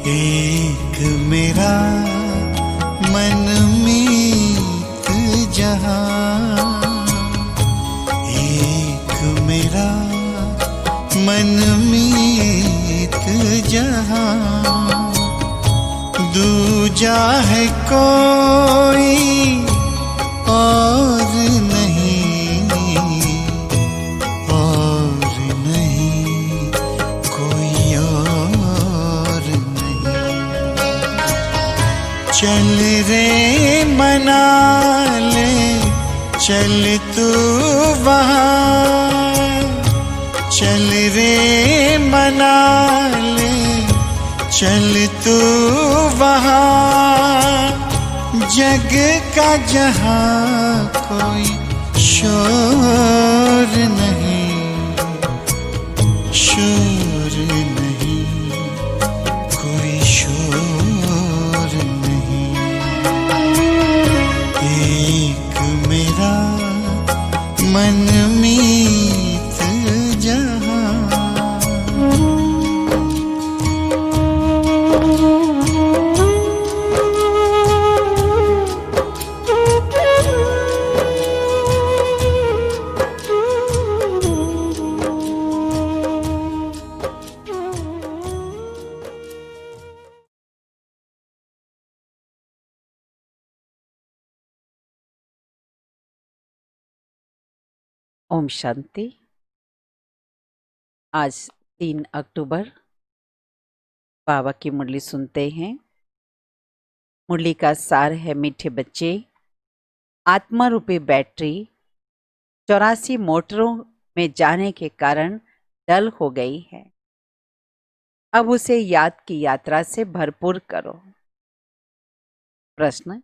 एक मेरा मनमीत जहां, एक मेरा मनमीत जहां, दूजा है कोई और नहीं, और नहीं कोई और नहीं। चल रे मना ले चल तू वहाँ, चल रे मना ले चल तू वहाँ, जग का जहाँ कोई शोर नहीं, शोर नहीं कोई शोर नहीं। एक मेरा मनमीत जहां। ओम शांति। आज 3 अक्टूबर बाबा की मुरली सुनते हैं। मुरली का सार है, मीठे बच्चे, आत्मा रूपी बैटरी 84 मोटरों में जाने के कारण डल हो गई है। अब उसे याद की यात्रा से भरपूर करो। प्रश्न: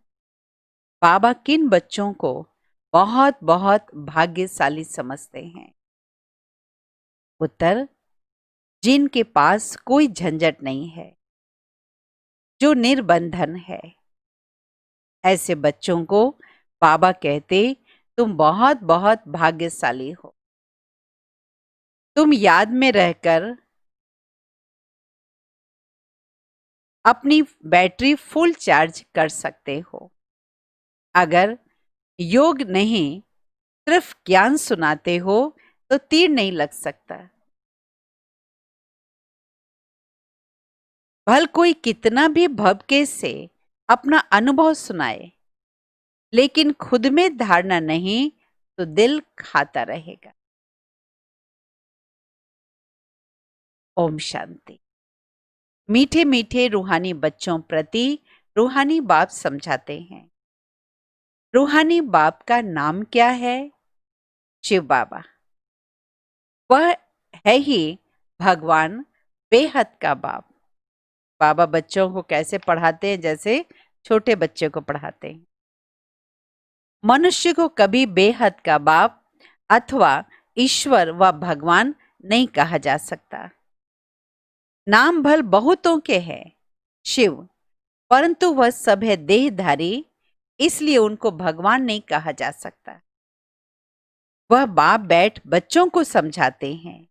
बाबा किन बच्चों को बहुत बहुत भाग्यशाली समझते हैं? उत्तर: जिनके पास कोई झंझट नहीं है, जो निर्बंधन है। ऐसे बच्चों को बाबा कहते, तुम बहुत बहुत भाग्यशाली हो। तुम याद में रहकर अपनी बैटरी फुल चार्ज कर सकते हो। अगर योग नहीं, सिर्फ ज्ञान सुनाते हो तो तीर नहीं लग सकता। भल कोई कितना भी भवके से अपना अनुभव सुनाए, लेकिन खुद में धारणा नहीं तो दिल खाता रहेगा। ओम शांति। मीठे मीठे रूहानी बच्चों प्रति रूहानी बाप समझाते हैं। रूहानी बाप का नाम क्या है? शिव बाबा। वह है ही भगवान बेहद का बाप। बाबा बच्चों को कैसे पढ़ाते हैं? जैसे छोटे बच्चे को पढ़ाते हैं। मनुष्य को कभी बेहद का बाप अथवा ईश्वर व भगवान नहीं कहा जा सकता। नाम भल बहुतों के हैं शिव, परंतु वह सब है देहधारी, इसलिए उनको भगवान नहीं कहा जा सकता। वह बाप बैठ बच्चों को समझाते हैं,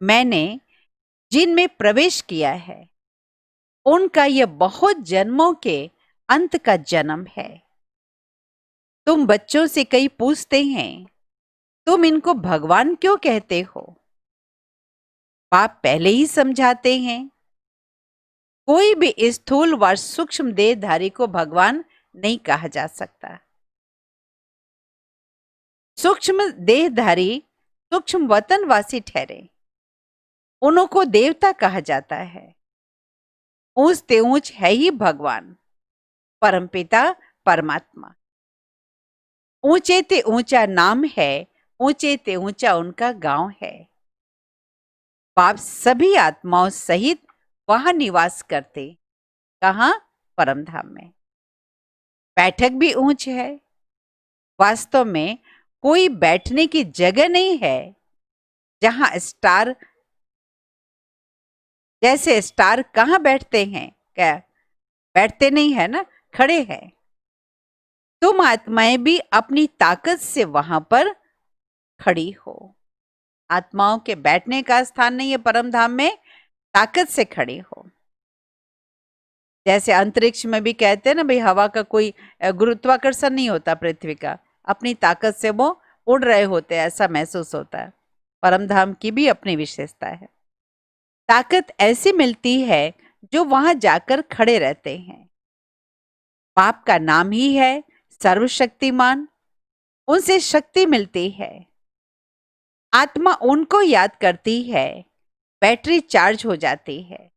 मैंने जिनमें प्रवेश किया है उनका यह बहुत जन्मों के अंत का जन्म है। तुम बच्चों से कई पूछते हैं, तुम इनको भगवान क्यों कहते हो? बाप पहले ही समझाते हैं, कोई भी स्थूल व सूक्ष्म देहधारी को भगवान नहीं कहा जा सकता। सूक्ष्म देहधारी सूक्ष्म वतनवासी ठहरे, उनको देवता कहा जाता है। ऊंच ते ऊंच है ही भगवान, परमपिता परमात्मा। ऊंचे ते ऊंचा नाम है, ऊंचे ते ऊंचा उनका गांव है। बाप सभी आत्माओं सहित वहां निवास करते। कहां? परमधाम में। बैठक भी ऊंच है। वास्तव में कोई बैठने की जगह नहीं है जहां स्टार, जैसे स्टार कहां बैठते हैं? क्या बैठते नहीं है ना, खड़े हैं। तुम आत्माएं भी अपनी ताकत से वहां पर खड़ी हो। आत्माओं के बैठने का स्थान नहीं है परम धाम में, ताकत से खड़ी हो। जैसे अंतरिक्ष में भी कहते हैं ना भाई, हवा का कोई गुरुत्वाकर्षण नहीं होता पृथ्वी का, अपनी ताकत से वो उड़ रहे होते हैं, ऐसा महसूस होता है। परम धाम की भी अपनी विशेषता है। ताकत ऐसी मिलती है जो वहां जाकर खड़े रहते हैं। बाप का नाम ही है सर्वशक्तिमान, उनसे शक्ति मिलती है। आत्मा उनको याद करती है, बैटरी चार्ज हो जाती है।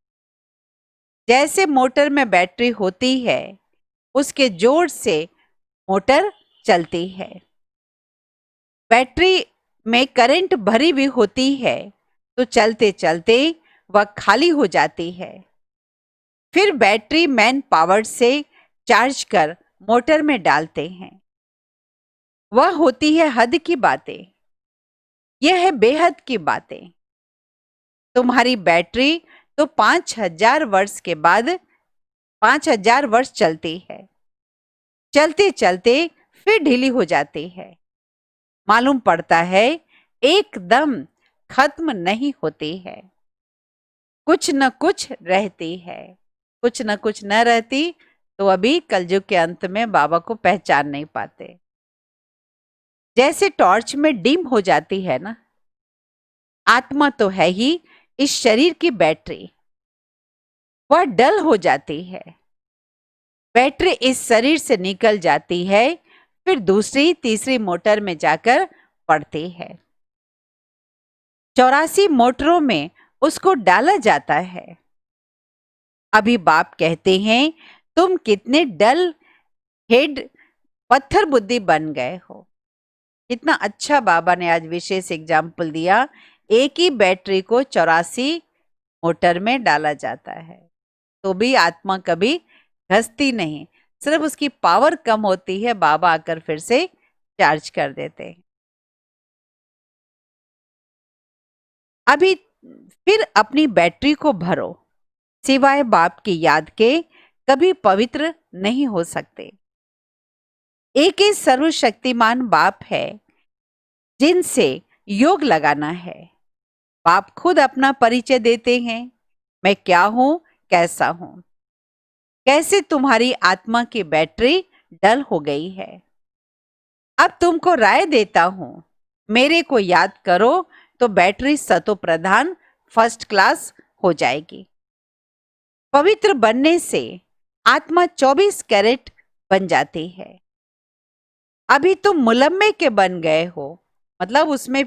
जैसे मोटर में बैटरी होती है, उसके जोर से मोटर चलती है। बैटरी में करंट भरी हुई होती है तो चलते चलते वह खाली हो जाती है। फिर बैटरी मैन पावर से चार्ज कर मोटर में डालते हैं। वह होती है हद की बातें, यह है बेहद की बातें। तुम्हारी बैटरी तो 5000 वर्ष के बाद 5000 वर्ष चलती है, चलते चलते फिर ढीली हो जाती है। मालूम पड़ता है एकदम खत्म नहीं होती है, कुछ न कुछ रहती है। कुछ न कुछ न रहती तो अभी कलयुग के अंत में बाबा को पहचान नहीं पाते। जैसे टॉर्च में डिम हो जाती है ना, आत्मा तो है ही इस शरीर की बैटरी, वह डल हो जाती है। बैटरी इस शरीर से निकल जाती है, फिर दूसरी तीसरी मोटर में जाकर पड़ती है। 84 मोटरों में उसको डाला जाता है। अभी बाप कहते हैं तुम कितने डल हेड पत्थर बुद्धि बन गए हो। कितना अच्छा बाबा ने आज विशेष एग्जाम्पल दिया। एक ही बैटरी को 84 मोटर में डाला जाता है तो भी आत्मा कभी घसती नहीं, सिर्फ उसकी पावर कम होती है, बाबा आकर फिर से चार्ज कर देते हैं। अभी फिर अपनी बैटरी को भरो, सिवाय बाप की याद के कभी पवित्र नहीं हो सकते। एक ही सर्वशक्तिमान बाप है जिनसे योग लगाना है। बाप खुद अपना परिचय देते हैं, मैं क्या हूं, कैसा हूं, कैसे तुम्हारी आत्मा की बैटरी डल हो गई है। अब तुमको राय देता हूं, मेरे को याद करो तो बैटरी सतो प्रधान फर्स्ट क्लास हो जाएगी। पवित्र बनने से आत्मा 24 कैरेट बन जाती है। अभी तुम मुलम्मे के बन गए हो, मतलब उसमें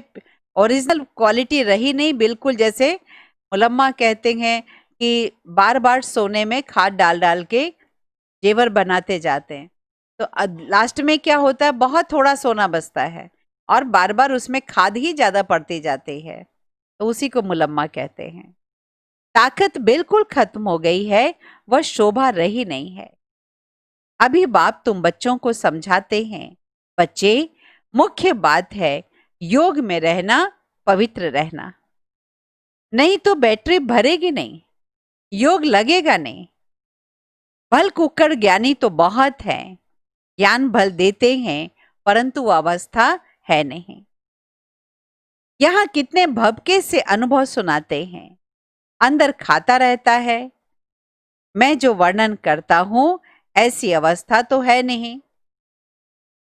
ओरिजिनल क्वालिटी रही नहीं, बिल्कुल जैसे मुलम्मा कहते हैं कि बार बार सोने में खाद डाल डाल के जेवर बनाते जाते हैं, तो लास्ट में क्या होता है, बहुत थोड़ा सोना बचता है और बार बार उसमें खाद ही ज्यादा पड़ती जाती है, तो उसी को मुलम्मा कहते हैं। ताकत बिल्कुल खत्म हो गई है, वह शोभा रही नहीं है। अभी बाप तुम बच्चों को समझाते हैं, बच्चे मुख्य बात है योग में रहना, पवित्र रहना, नहीं तो बैटरी भरेगी नहीं, योग लगेगा नहीं। भल कुक्कड़ ज्ञानी तो बहुत है, ज्ञान भल देते हैं परंतु अवस्था है नहीं। यहां कितने भबके से अनुभव सुनाते हैं, अंदर खाता रहता है। मैं जो वर्णन करता हूं ऐसी अवस्था तो है नहीं।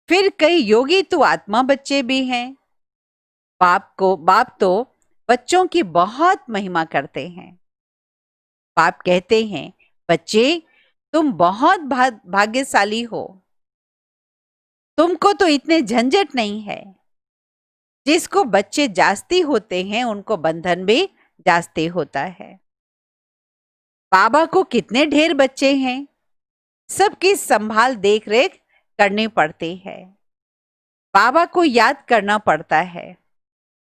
फिर कई योगी तो आत्मा बच्चे भी हैं। बाप तो बच्चों की बहुत महिमा करते हैं। बाप कहते हैं, बच्चे तुम बहुत भाग्यशाली हो, तुमको तो इतने झंझट नहीं है। जिसको बच्चे जास्ती होते हैं उनको बंधन भी जास्ती होता है। बाबा को कितने ढेर बच्चे हैं, सबकी संभाल देख रेख करनी पड़ती है। बाबा को याद करना पड़ता है।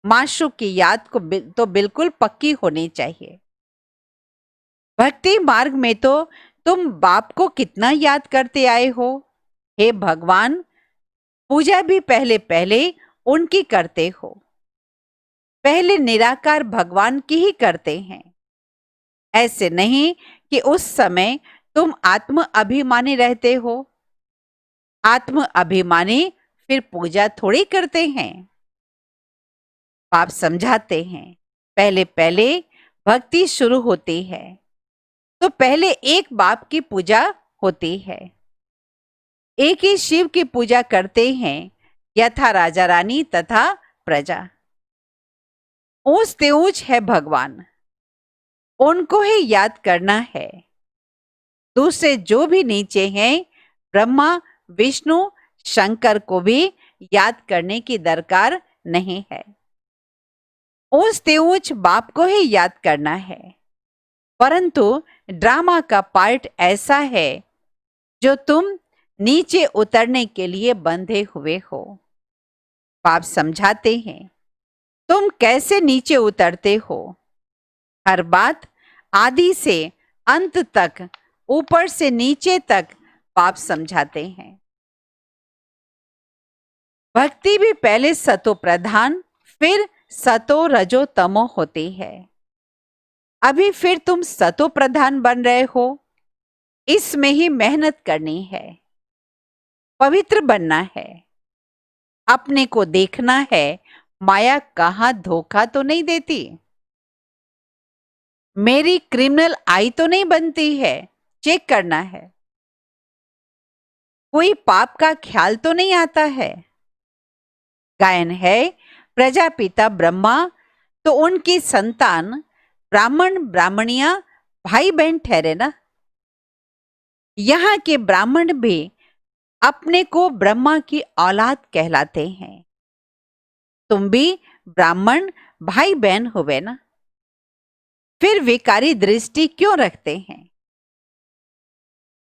माशूक की याद को तो बिल्कुल पक्की होनी चाहिए। भक्ति मार्ग में तो तुम बाप को कितना याद करते आए हो। हे भगवान, पूजा भी पहले पहले उनकी करते हो, पहले निराकार भगवान की ही करते हैं। ऐसे नहीं कि उस समय तुम आत्म अभिमानी रहते हो। आत्म अभिमानी फिर पूजा थोड़ी करते हैं। बाप समझाते हैं, पहले पहले भक्ति शुरू होती है, तो पहले एक बाप की पूजा होती है। एक ही शिव की पूजा करते हैं, यथा राजा रानी तथा प्रजा। ऊंच से ऊंच है भगवान, उनको ही याद करना है। दूसरे जो भी नीचे हैं, ब्रह्मा, विष्णु, शंकर को भी याद करने की दरकार नहीं है। ऊंच से ऊंच बाप को ही याद करना है। परंतु ड्रामा का पार्ट ऐसा है जो तुम नीचे उतरने के लिए बंधे हुए हो। बाप समझाते हैं तुम कैसे नीचे उतरते हो। हर बात आदि से अंत तक, ऊपर से नीचे तक बाप समझाते हैं। भक्ति भी पहले सतो प्रधान, फिर सतो रजो तमो होती है। अभी फिर तुम सतो प्रधान बन रहे हो। इसमें ही मेहनत करनी है, पवित्र बनना है, अपने को देखना है, माया कहां धोखा तो नहीं देती, मेरी क्रिमिनल आई तो नहीं बनती है, चेक करना है। कोई पाप का ख्याल तो नहीं आता है। गायन है प्रजापिता ब्रह्मा, तो उनकी संतान ब्राह्मण ब्राह्मणियां भाई बहन ठहरे ना। यहाँ के ब्राह्मण भी अपने को ब्रह्मा की औलाद कहलाते हैं। तुम भी ब्राह्मण भाई बहन हुए ना, फिर विकारी दृष्टि क्यों रखते हैं।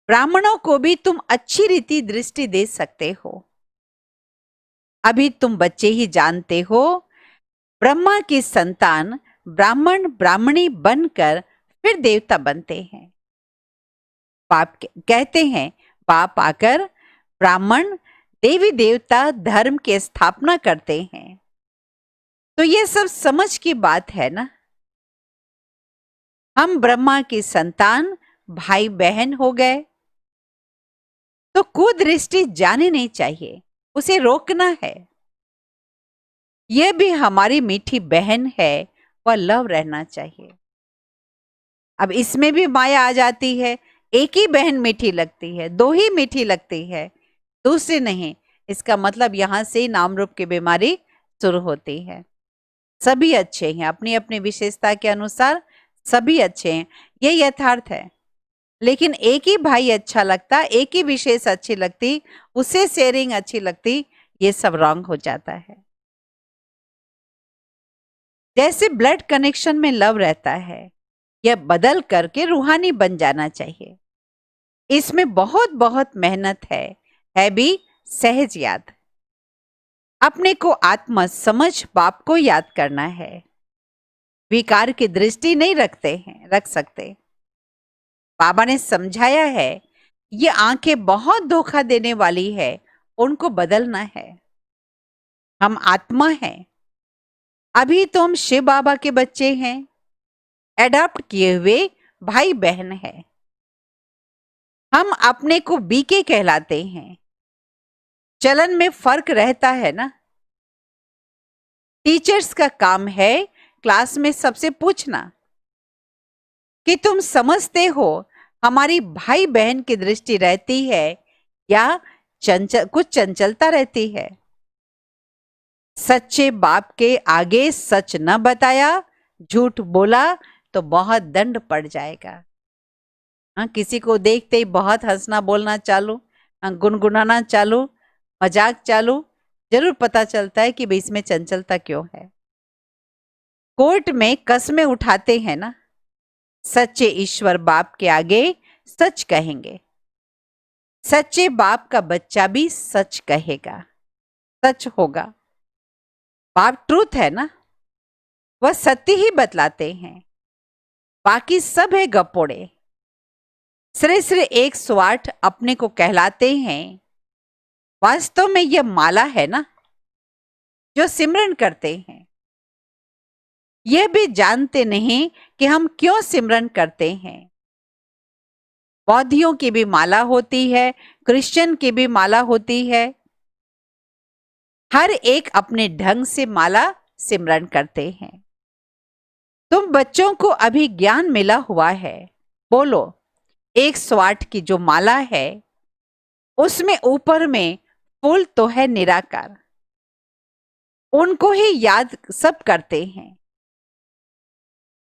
ब्राह्मणों को भी तुम अच्छी रीति दृष्टि दे सकते हो। अभी तुम बच्चे ही जानते हो, ब्रह्मा की संतान ब्राह्मण ब्राह्मणी बनकर फिर देवता बनते हैं। बाप कहते हैं बाप आकर ब्राह्मण देवी देवता धर्म की स्थापना करते हैं। तो ये सब समझ की बात है ना। हम ब्रह्मा की संतान भाई बहन हो गए, तो कुदृष्टि जाने नहीं चाहिए, उसे रोकना है। यह भी हमारी मीठी बहन है, वह लव रहना चाहिए। अब इसमें भी माया आ जाती है। एक ही बहन मीठी लगती है, दो ही मीठी लगती है, दूसरी नहीं। इसका मतलब यहां से नाम रूप की बीमारी शुरू होती है। सभी अच्छे हैं, अपनी अपनी विशेषता के अनुसार सभी अच्छे हैं, ये यथार्थ है। लेकिन एक ही भाई अच्छा लगता, एक ही विशेष अच्छी लगती, उसे शेयरिंग अच्छी लगती, ये सब रॉन्ग हो जाता है। जैसे ब्लड कनेक्शन में लव रहता है, यह बदल करके रूहानी बन जाना चाहिए। इसमें बहुत बहुत मेहनत है भी सहज याद। अपने को आत्मा समझ बाप को याद करना है। विकार की दृष्टि नहीं रख सकते। बाबा ने समझाया है ये आंखें बहुत धोखा देने वाली है, उनको बदलना है। हम आत्मा हैं, अभी तो हम शिव बाबा के बच्चे हैं, एडॉप्ट किए हुए भाई बहन है। हम अपने को बीके कहलाते हैं। चलन में फर्क रहता है ना। टीचर्स का काम है क्लास में सबसे पूछना कि तुम समझते हो हमारी भाई बहन की दृष्टि रहती है या कुछ चंचलता रहती है। सच्चे बाप के आगे सच न बताया, झूठ बोला तो बहुत दंड पड़ जाएगा। किसी को देखते ही बहुत हंसना बोलना चालू, गुनगुनाना चालू, मजाक चालू, जरूर पता चलता है कि भाई इसमें चंचलता क्यों है। कोर्ट में कस्में उठाते हैं ना, सच्चे ईश्वर बाप के आगे सच कहेंगे। सच्चे बाप का बच्चा भी सच कहेगा, सच होगा। बाप ट्रूथ है ना, वह सत्य ही बतलाते हैं, बाकी सब है गपोड़े। श्री 108 अपने को कहलाते हैं। वास्तव में यह माला है ना जो सिमरन करते हैं। यह भी जानते नहीं कि हम क्यों सिमरन करते हैं। बौद्धियों की भी माला होती है, क्रिश्चियन की भी माला होती है। हर एक अपने ढंग से माला सिमरन करते हैं। तुम बच्चों को अभी ज्ञान मिला हुआ है, बोलो, 108 की जो माला है उसमें ऊपर में फूल तो है निराकार, उनको ही याद सब करते हैं।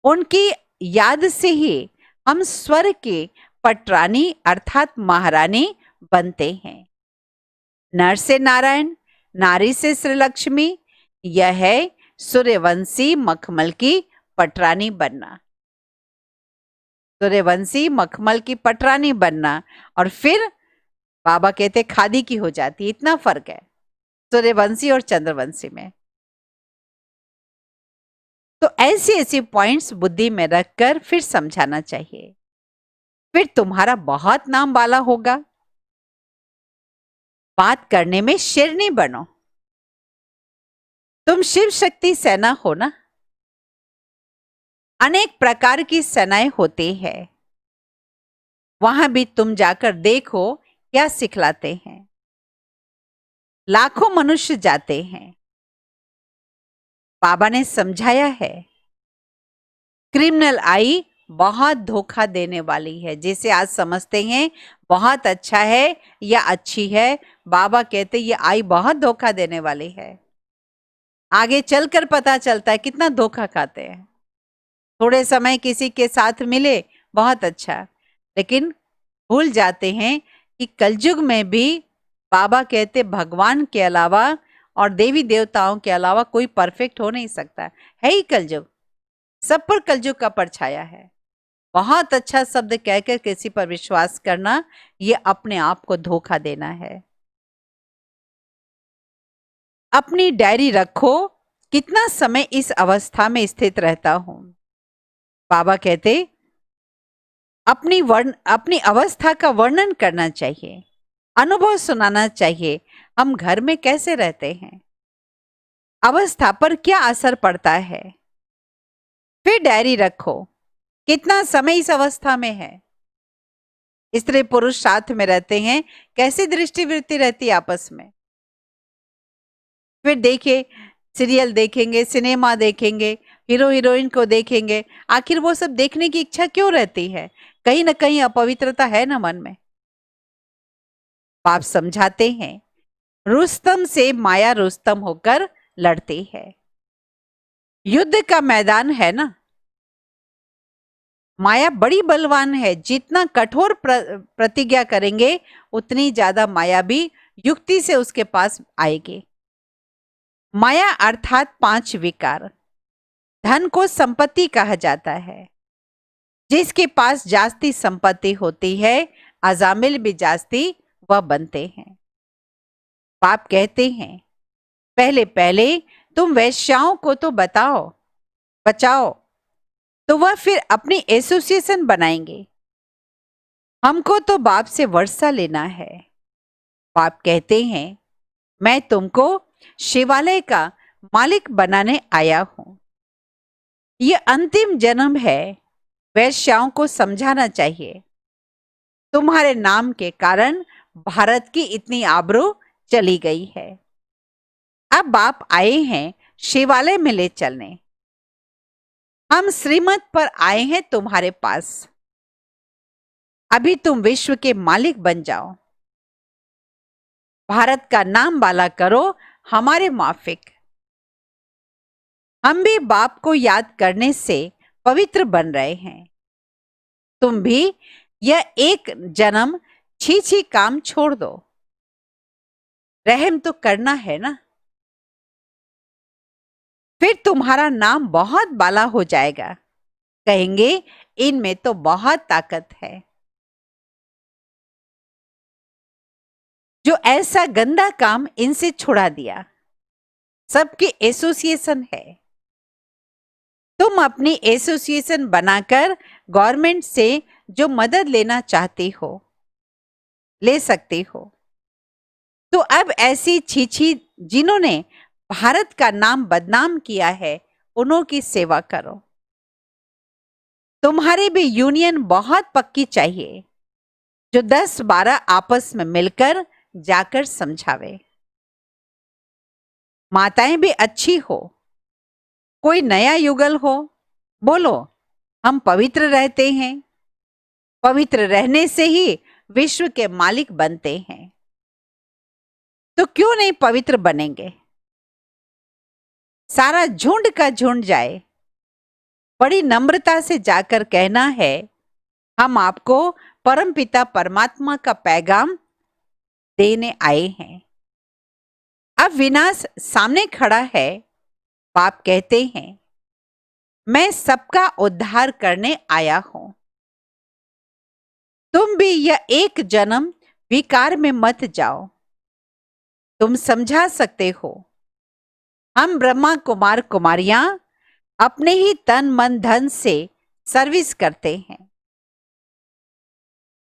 उनकी याद से ही हम स्वर के पटरानी अर्थात महारानी बनते हैं। नर से नारायण, नारी से श्री लक्ष्मी, यह है सूर्यवंशी मखमल की पटरानी बनना। सूर्यवंशी मखमल की पटरानी बनना और फिर बाबा कहते खादी की हो जाती। इतना फर्क है सूर्यवंशी और चंद्रवंशी में। तो ऐसी ऐसी पॉइंट्स बुद्धि में रखकर फिर समझाना चाहिए, फिर तुम्हारा बहुत नाम वाला होगा। बात करने में शेरनी बनो। तुम शिव शक्ति सेना हो ना, अनेक प्रकार की सेनाएं होती है, वहां भी तुम जाकर देखो क्या सिखलाते हैं। लाखों मनुष्य जाते हैं, बाबा ने समझाया है क्रिमिनल आई बहुत धोखा देने वाली है। जैसे आज समझते हैं बहुत अच्छा है या अच्छी है, बाबा कहते ये आई बहुत धोखा देने वाली है। आगे चलकर पता चलता है कितना धोखा खाते हैं। थोड़े समय किसी के साथ मिले बहुत अच्छा, लेकिन भूल जाते हैं कि कलयुग में भी बाबा कहते भगवान के अलावा और देवी देवताओं के अलावा कोई परफेक्ट हो नहीं सकता है ही कलयुग। सब पर कलयुग का परछाया है। बहुत अच्छा शब्द कहकर किसी पर विश्वास करना ये अपने आप को धोखा देना है। अपनी डायरी रखो, कितना समय इस अवस्था में स्थित रहता हूं। बाबा कहते अपनी अवस्था का वर्णन करना चाहिए, अनुभव सुनाना चाहिए। हम घर में कैसे रहते हैं, अवस्था पर क्या असर पड़ता है। फिर डायरी रखो कितना समय इस अवस्था में है। स्त्री पुरुष साथ में रहते हैं, कैसी दृष्टिवृत्ति रहती है आपस में। फिर देखिए सीरियल देखेंगे, सिनेमा देखेंगे, हीरो हीरोइन को देखेंगे, आखिर वो सब देखने की इच्छा क्यों रहती है। कहीं ना कहीं अपवित्रता है ना मन में। बाप समझाते हैं रुस्तम से माया रुस्तम होकर लड़ती है। युद्ध का मैदान है ना, माया बड़ी बलवान है। जितना कठोर प्रतिज्ञा करेंगे उतनी ज्यादा माया भी युक्ति से उसके पास आएगी। माया अर्थात 5 विकार। धन को संपत्ति कहा जाता है। जिसके पास जास्ती संपत्ति होती है अजामिल भी जास्ती वह बनते हैं। बाप कहते हैं पहले पहले तुम वैश्याओं को तो बचाओ, तो वह फिर अपनी एसोसिएशन बनाएंगे। हमको तो बाप से वर्षा लेना है। बाप कहते हैं मैं तुमको शिवालय का मालिक बनाने आया हूं। यह अंतिम जन्म है। वैश्याओं को समझाना चाहिए तुम्हारे नाम के कारण भारत की इतनी आबरू चली गई है। अब बाप आए हैं शिवालय में ले चलने। हम श्रीमत पर आए हैं तुम्हारे पास। अभी तुम विश्व के मालिक बन जाओ, भारत का नाम वाला करो हमारे माफिक। हम भी बाप को याद करने से पवित्र बन रहे हैं। तुम भी यह एक जन्म छी छी काम छोड़ दो। रहम तो करना है ना, फिर तुम्हारा नाम बहुत बाला हो जाएगा। कहेंगे इनमें तो बहुत ताकत है। जो ऐसा गंदा काम इनसे छुड़ा दिया। सबकी एसोसिएशन है। तुम अपनी एसोसिएशन बनाकर गवर्नमेंट से जो मदद लेना चाहती हो ले सकती हो। तो अब ऐसी छीछी जिन्होंने भारत का नाम बदनाम किया है उन्हों की सेवा करो। तुम्हारी भी यूनियन बहुत पक्की चाहिए, जो 10-12 आपस में मिलकर जाकर समझावे। माताएं भी अच्छी हो, कोई नया युगल हो, बोलो हम पवित्र रहते हैं। पवित्र रहने से ही विश्व के मालिक बनते हैं। तो क्यों नहीं पवित्र बनेंगे? सारा झुंड का झुंड जाए, बड़ी नम्रता से जाकर कहना है, हम आपको परमपिता परमात्मा का पैगाम देने आए हैं। अब विनाश सामने खड़ा है। बाप कहते हैं, मैं सबका उद्धार करने आया हूं। तुम भी यह एक जन्म विकार में मत जाओ। तुम समझा सकते हो, हम ब्रह्मा कुमार कुमारियां अपने ही तन मन धन से सर्विस करते हैं।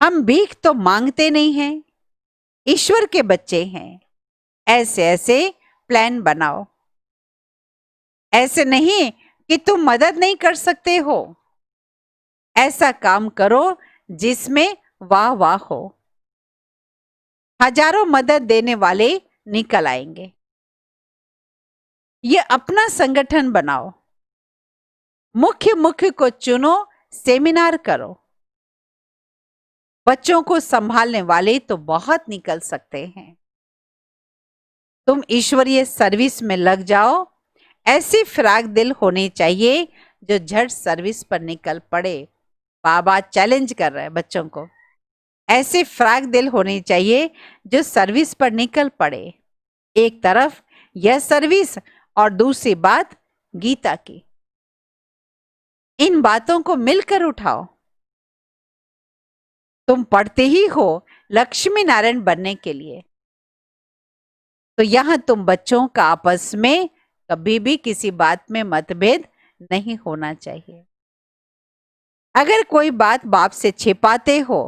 हम भीख तो मांगते नहीं हैं, ईश्वर के बच्चे हैं। ऐसे ऐसे प्लान बनाओ। ऐसे नहीं कि तुम मदद नहीं कर सकते हो। ऐसा काम करो जिसमें वाह वाह हो। हजारों मदद देने वाले निकल आएंगे। ये अपना संगठन बनाओ। मुख्य मुख्य को चुनो, सेमिनार करो। बच्चों को संभालने वाले तो बहुत निकल सकते हैं। तुम ईश्वरीय सर्विस में लग जाओ। ऐसी फिराक दिल होनी चाहिए जो झट सर्विस पर निकल पड़े। बाबा चैलेंज कर रहे हैं बच्चों को। ऐसी फिराक दिल होनी चाहिए जो सर्विस पर निकल पड़े। एक तरफ यह सर्विस और दूसरी बात गीता की। इन बातों को मिलकर उठाओ। तुम पढ़ते ही हो लक्ष्मी नारायण बनने के लिए, तो यहां तुम बच्चों का आपस में कभी भी किसी बात में मतभेद नहीं होना चाहिए। अगर कोई बात बाप से छिपाते हो,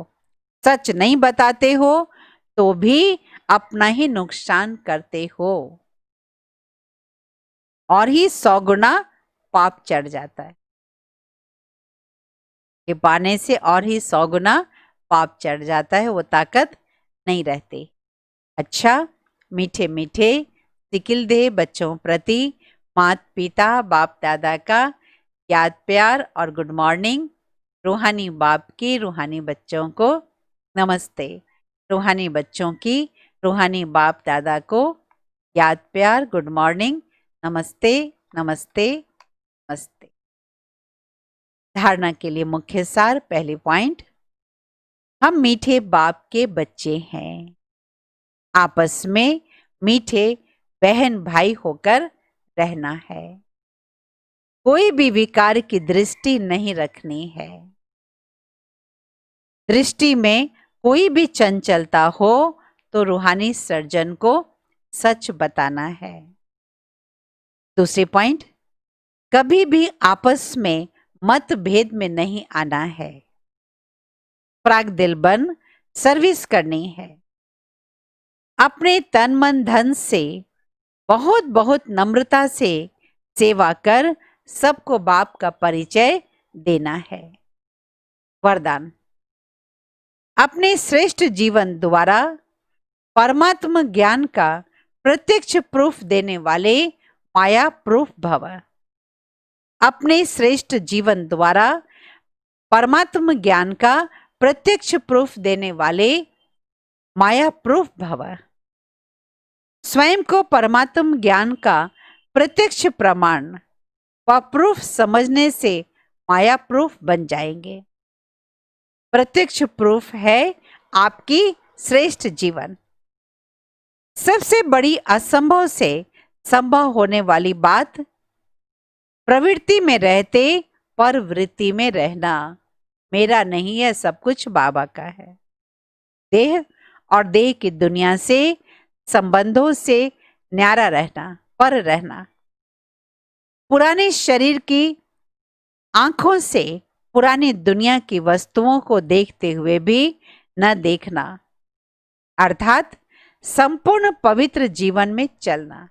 सच नहीं बताते हो, तो भी अपना ही नुकसान करते हो और ही 100 गुना पाप चढ़ जाता है। छिपाने से और ही 100 गुना पाप चढ़ जाता है, वो ताकत नहीं रहती। अच्छा, मीठे मीठे सिकिल दे बच्चों प्रति माता पिता बाप दादा का याद प्यार और गुड मॉर्निंग। रूहानी बाप की रूहानी बच्चों को नमस्ते। रूहानी बच्चों की रूहानी बाप दादा को याद प्यार, गुड मॉर्निंग, नमस्ते नमस्ते नमस्ते। धारणा के लिए मुख्य सार। पहली पॉइंट, हम मीठे बाप के बच्चे हैं। आपस में मीठे बहन भाई होकर रहना है। कोई भी विकार की दृष्टि नहीं रखनी है। दृष्टि में कोई भी चंचलता हो तो रूहानी सर्जन को सच बताना है। दूसरी पॉइंट, कभी भी आपस में मतभेद में नहीं आना है। प्राग दिल बन सर्विस करनी है। अपने तन मन धन से बहुत बहुत नम्रता से सेवा कर सबको बाप का परिचय देना है। वरदान, अपने श्रेष्ठ जीवन द्वारा परमात्मा ज्ञान का प्रत्यक्ष प्रूफ देने वाले माया प्रूफ भव। अपने श्रेष्ठ जीवन द्वारा परमात्मा ज्ञान का प्रत्यक्ष प्रूफ देने वाले माया प्रूफ भव। स्वयं को परमात्म ज्ञान का प्रत्यक्ष प्रमाण व प्रूफ समझने से माया प्रूफ बन जाएंगे। प्रत्यक्ष प्रूफ है आपकी श्रेष्ठ जीवन। सबसे बड़ी असंभव से संभव होने वाली बात प्रवृत्ति में रहते पर वृत्ति में रहना। मेरा नहीं है, सब कुछ बाबा का है। देह और देह की दुनिया से संबंधों से न्यारा रहना, पर रहना। पुराने शरीर की आंखों से पुरानी दुनिया की वस्तुओं को देखते हुए भी न देखना, अर्थात संपूर्ण पवित्र जीवन में चलना।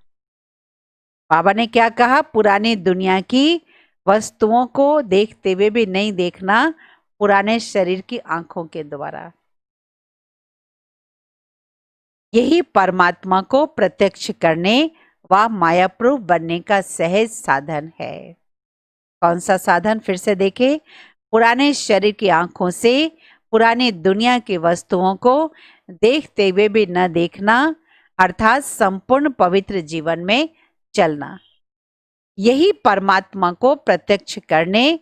बाबा ने क्या कहा? पुरानी दुनिया की वस्तुओं को देखते हुए भी नहीं देखना, पुराने शरीर की आंखों के द्वारा। यही परमात्मा को प्रत्यक्ष करने व मायाप्रूफ बनने का सहज साधन है। कौन सा साधन? फिर से देखें। पुराने शरीर की आंखों से पुरानी दुनिया की वस्तुओं को देखते हुए भी न देखना, अर्थात संपूर्ण पवित्र जीवन में चलना, यही परमात्मा को प्रत्यक्ष करने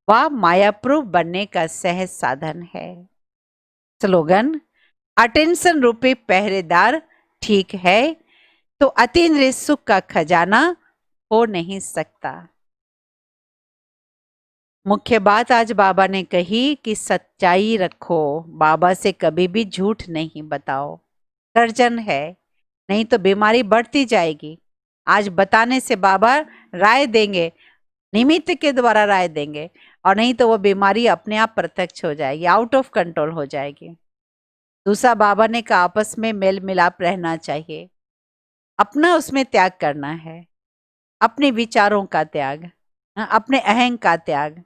व मायाप्रूफ बनने का सहज साधन है। स्लोगन: अटेंशन रूपी पहरेदार ठीक है तो अतीन्द्रिय सुख का खजाना हो नहीं सकता। मुख्य बात आज बाबा ने कही कि सच्चाई रखो, बाबा से कभी भी झूठ नहीं बताओ। सर्जन है, नहीं तो बीमारी बढ़ती जाएगी। आज बताने से बाबा राय देंगे, निमित्त के द्वारा राय देंगे, और नहीं तो वो बीमारी अपने आप प्रत्यक्ष हो जाएगी, आउट ऑफ कंट्रोल हो जाएगी। दूसरा, बाबा ने कहा आपस में मेल मिलाप रहना चाहिए, अपना उसमें त्याग करना है, अपने विचारों का त्याग, अपने अहंकार का त्याग,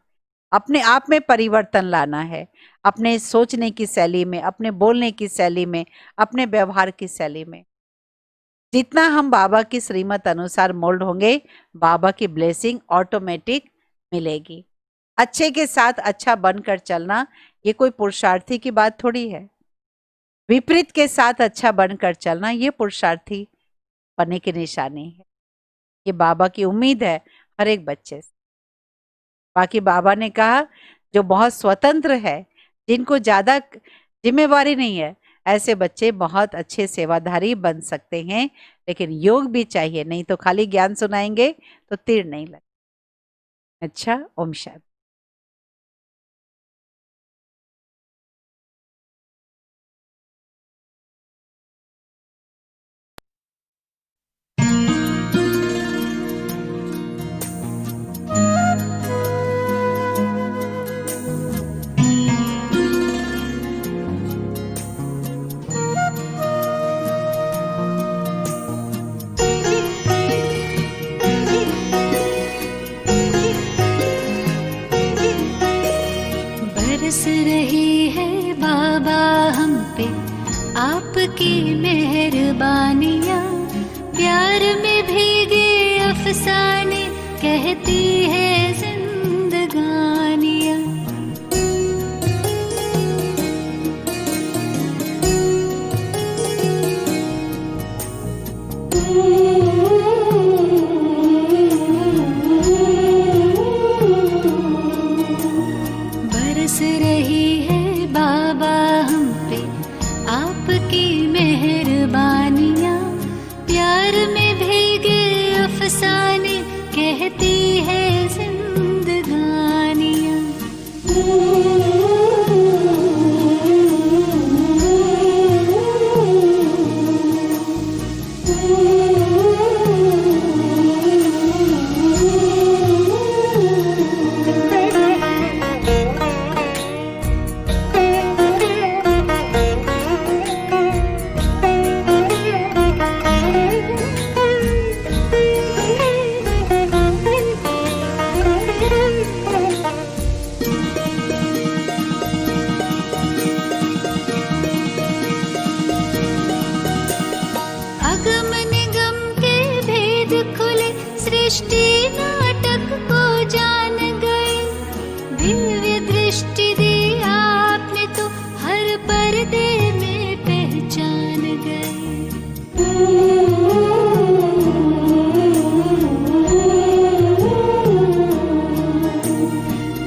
अपने आप में परिवर्तन लाना है, अपने सोचने की शैली में, अपने बोलने की शैली में, अपने व्यवहार की शैली में। जितना हम बाबा की श्रीमत अनुसार मोल्ड होंगे, बाबा की ब्लेसिंग ऑटोमेटिक मिलेगी। अच्छे के साथ अच्छा बनकर चलना ये कोई पुरुषार्थी की बात थोड़ी है। विपरीत के साथ अच्छा बनकर चलना ये पुरुषार्थी बनने की निशानी है। ये बाबा की उम्मीद है हर एक बच्चे से। बाकी बाबा ने कहा जो बहुत स्वतंत्र है, जिनको ज्यादा जिम्मेवारी नहीं है, ऐसे बच्चे बहुत अच्छे सेवाधारी बन सकते हैं, लेकिन योग भी चाहिए, नहीं तो खाली ज्ञान सुनाएंगे तो तीर नहीं लगे। अच्छा, ओम शांति। बरस रही है बाबा हम पे आपकी मेहरबानियाँ, प्यार में भीगे अफसाने कहती है जिंदगानियाँ। बरस रही है बाबा हम पे आपकी मेहरबानियाँ, प्यार में भीगे अफसाने कहती है जिंदगानियाँ। अगम निगम के भेद खुले, सृष्टि नाटक को जान गए, दिव्य दृष्टि दी आपने तो हर पर्दे में पहचान गए।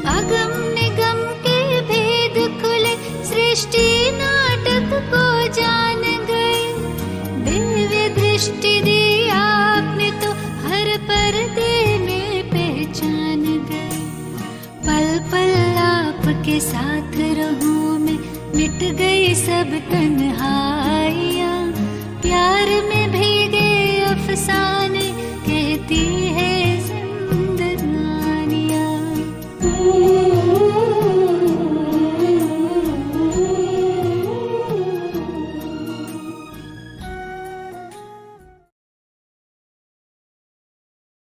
अगम निगम के भेद खुले, सृष्टि नाटक को जान गए, दिव्य दृष्टि दी आपने तो हर पर्दे में पहचान गए। पल पल आपके साथ रहूं मैं, मिट गई सब तन्हाइयाँ, प्यार में भीगे अफसाने कहती है